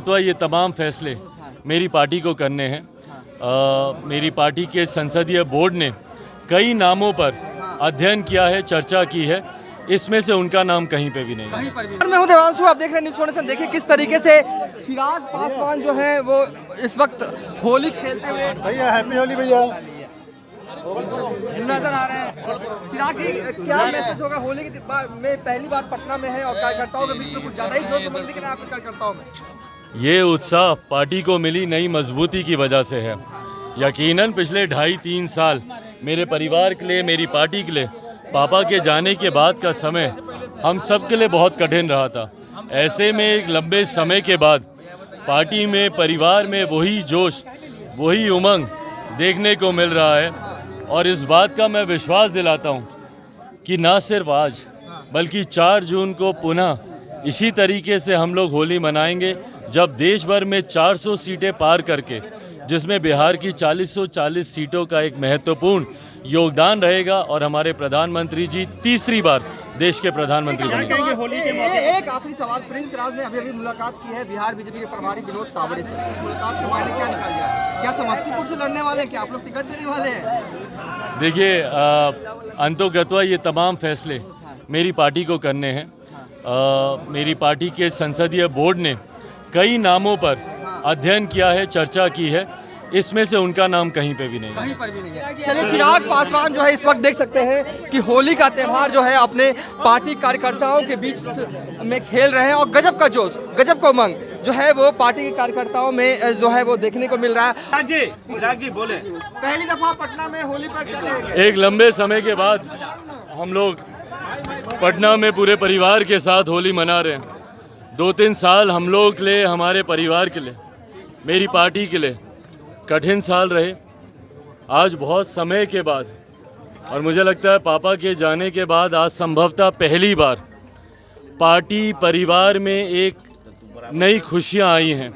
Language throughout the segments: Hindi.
अथवा ये तमाम फैसले मेरी पार्टी को करने हैं। मेरी पार्टी के संसदीय बोर्ड ने कई नामों पर अध्ययन किया है, चर्चा की है, इसमें से उनका नाम कहीं पे भी नहीं है। मैं हूं देवांशु, आप देख रहे हैं न्यूज़ फाउंडेशन। देखिए किस तरीके से चिराग पासवान जो है वो इस वक्त होली खेलते हुए भैया हैप्पी होली भैया नजर आ रहे हैं। चिराग की क्या मैसेज होगा होली के में पहली बार पटना में है और कार्यकर्ताओं के बीच में कुछ ज्यादा ही जोश उमंग दिख रहा है आपके कार्यकर्ताओं में? ये उत्साह पार्टी को मिली नई मजबूती की वजह से है। यकीनन पिछले 2.5-3 साल मेरे परिवार के लिए, मेरी पार्टी के लिए, पापा के जाने के बाद का समय हम सब के लिए बहुत कठिन रहा था। ऐसे में एक लंबे समय के बाद पार्टी में, परिवार में वही जोश, वही उमंग देखने को मिल रहा है। और इस बात का मैं विश्वास दिलाता हूँ कि ना सिर्फ आज बल्कि 4 जून को पुनः इसी तरीके से हम लोग होली मनाएंगे, जब देश भर में 400 सीटें पार करके, जिसमें बिहार की 4040 सीटों का एक महत्वपूर्ण योगदान रहेगा और हमारे प्रधानमंत्री जी तीसरी बार देश के प्रधानमंत्री बनेंगे। एक आखिरी सवाल, प्रिंस राज ने अभी मुलाकात की है बिहार बीजेपी के प्रभारी विनोद तावड़े से। उस मुलाकात के मायने क्या निकाल गया? क्या समस्तीपुर से लड़ने वाले हैं? क्या आप लोग टिकट देने वाले हैं? देखिए, अंतोगत्वा ये तमाम फैसले मेरी पार्टी को करने हैं। मेरी पार्टी के संसदीय बोर्ड ने कई नामों पर अध्ययन किया है, चर्चा की है, इसमें से उनका नाम कहीं पे भी नहीं है। कहीं पर भी नहीं है। चलिए, चिराग पासवान जो है इस वक्त देख सकते हैं कि होली का त्यौहार जो है अपने पार्टी कार्यकर्ताओं के बीच में खेल रहे हैं और गजब का जोश, गजब का उमंग जो है वो पार्टी के कार्यकर्ताओं में जो है वो देखने को मिल रहा है। चिराग जी बोले, पहली दफा पटना में होली पर क्या कहेंगे? एक लंबे समय के बाद हम लोग पटना में पूरे परिवार के साथ होली मना रहे हैं। 2-3 साल हम लोग के लिए, हमारे परिवार के लिए, मेरी पार्टी के लिए कठिन साल रहे। आज बहुत समय के बाद, और मुझे लगता है पापा के जाने के बाद आज संभवतः पहली बार पार्टी, परिवार में एक नई खुशियां आई हैं।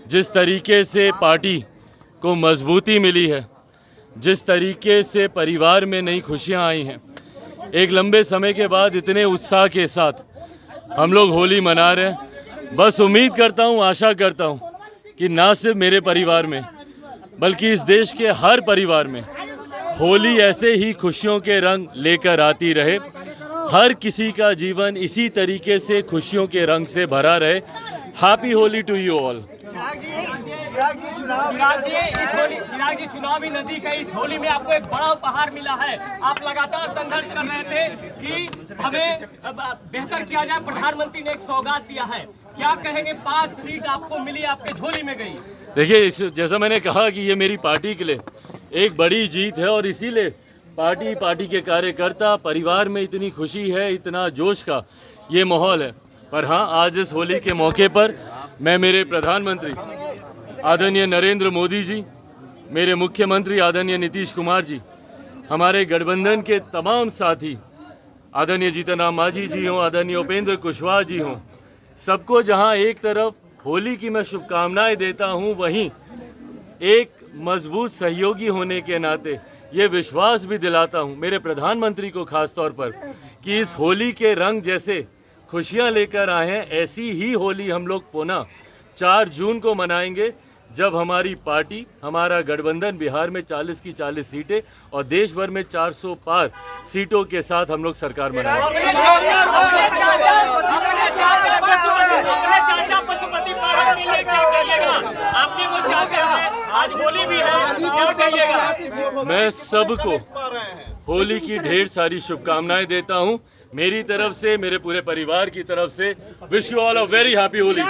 जिस तरीके से पार्टी को मजबूती मिली है, जिस तरीके से परिवार में नई खुशियां आई हैं, एक लंबे समय के बाद इतने उत्साह के साथ हम लोग होली मना रहे हैं। बस उम्मीद करता हूं, आशा करता हूं कि ना सिर्फ मेरे परिवार में बल्कि इस देश के हर परिवार में होली ऐसे ही खुशियों के रंग लेकर आती रहे। हर किसी का जीवन इसी तरीके से खुशियों के रंग से भरा रहे। Happy Holi to you all. Chirag ji, चुनावी नदी का इस होली में आपको एक बड़ा उपहार मिला है। आप लगातार संघर्ष कर रहे थे कि हमें बेहतर किया जाए। प्रधानमंत्री ने एक सौगात दिया है, क्या कहेंगे? 5 सीट आपको मिली, आपके झोली में गई। देखिए, जैसा मैंने कहा कि ये मेरी पार्टी के लिए एक बड़ी जीत है और इसीलिए पार्टी के कार्यकर्ता, परिवार में इतनी खुशी है, इतना जोश का ये माहौल है। पर हाँ, आज इस होली के मौके पर मैं मेरे प्रधानमंत्री आदरणीय नरेंद्र मोदी जी, मेरे मुख्यमंत्री आदरणीय नीतीश कुमार जी, हमारे गठबंधन के तमाम साथी आदरणीय जीतन राम मांझी जी हों, आदरणीय उपेंद्र कुशवाहा जी हों, सबको जहां एक तरफ होली की मैं शुभकामनाएं देता हूं, वहीं एक मजबूत सहयोगी होने के नाते ये विश्वास भी दिलाता हूं मेरे प्रधानमंत्री को खास तौर पर कि इस होली के रंग जैसे खुशियां लेकर आए हैं, ऐसी ही होली हम लोग पुनः 4 जून को मनाएंगे, जब हमारी पार्टी, हमारा गठबंधन बिहार में 40 की 40 सीटें और देश भर में 400 पार सीटों के साथ हम लोग सरकार बनाएंगे। आज होली भी है, क्या कहिएगा? मैं सबको होली की ढेर सारी शुभकामनाएं देता हूं। मेरी तरफ से, मेरे पूरे परिवार की तरफ से, wish you all a very happy Holi.